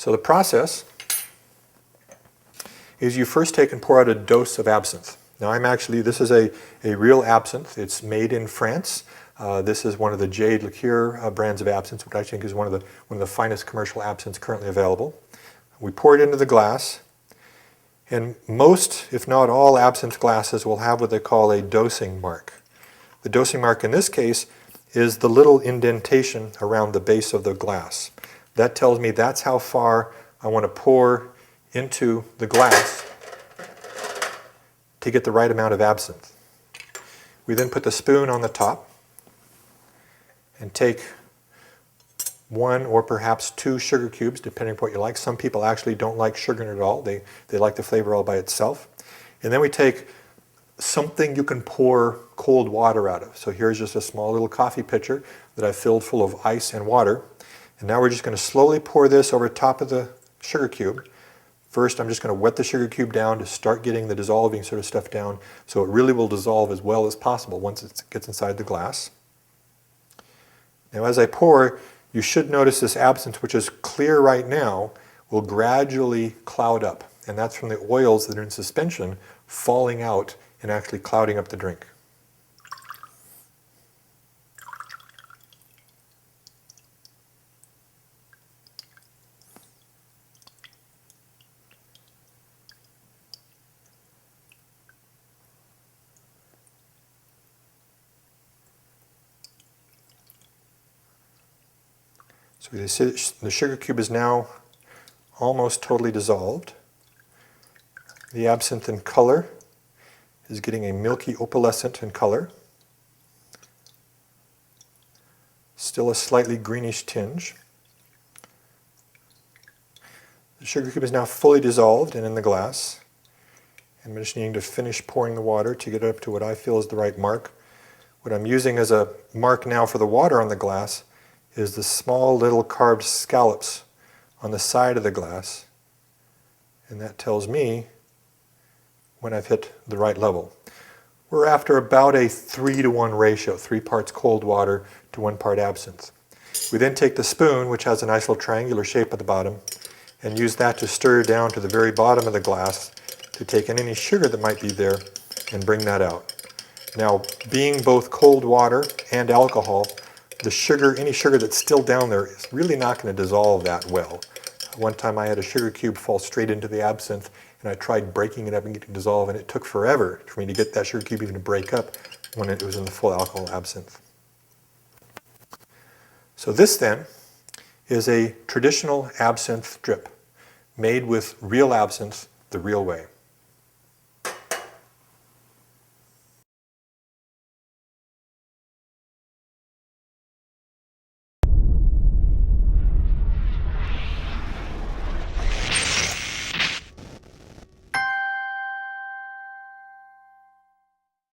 So the process is you first take and pour out a dose of absinthe. Now this is a real absinthe. It's made in France. This is one of the Jade Liqueur brands of absinthe, which I think is one of the finest commercial absinthes currently available. We pour it into the glass, and most, if not all, absinthe glasses will have what they call a dosing mark. The dosing mark in this case is the little indentation around the base of the glass. That tells me that's how far I want to pour into the glass to get the right amount of absinthe. We then put the spoon on the top and take 1 or perhaps 2 sugar cubes, depending on what you like. Some people actually don't like sugar in it at all. They like the flavor all by itself. And then we take something you can pour cold water out of. So here's just a small little coffee pitcher that I've filled full of ice and water. And now we're just going to slowly pour this over top of the sugar cube. First, I'm just going to wet the sugar cube down to start getting the dissolving sort of stuff down so it really will dissolve as well as possible once it gets inside the glass. Now as I pour, you should notice this absinthe, which is clear right now, will gradually cloud up. And that's from the oils that are in suspension falling out and actually clouding up the drink. So the sugar cube is now almost totally dissolved. The absinthe in color is getting a milky opalescent in color. Still a slightly greenish tinge. The sugar cube is now fully dissolved and in the glass. I'm just needing to finish pouring the water to get it up to what I feel is the right mark. What I'm using as a mark now for the water on the glass is the small little carved scallops on the side of the glass, and that tells me when I've hit the right level. We're after about a 3-to-1 ratio, 3 parts cold water to 1 part absinthe. We then take the spoon, which has a nice little triangular shape at the bottom, and use that to stir down to the very bottom of the glass to take in any sugar that might be there and bring that out. Now, being both cold water and alcohol, any sugar that's still down there is really not going to dissolve that well. One time I had a sugar cube fall straight into the absinthe, and I tried breaking it up and getting it to dissolve, and it took forever for me to get that sugar cube even to break up when it was in the full alcohol absinthe. So this then is a traditional absinthe drip made with real absinthe the real way.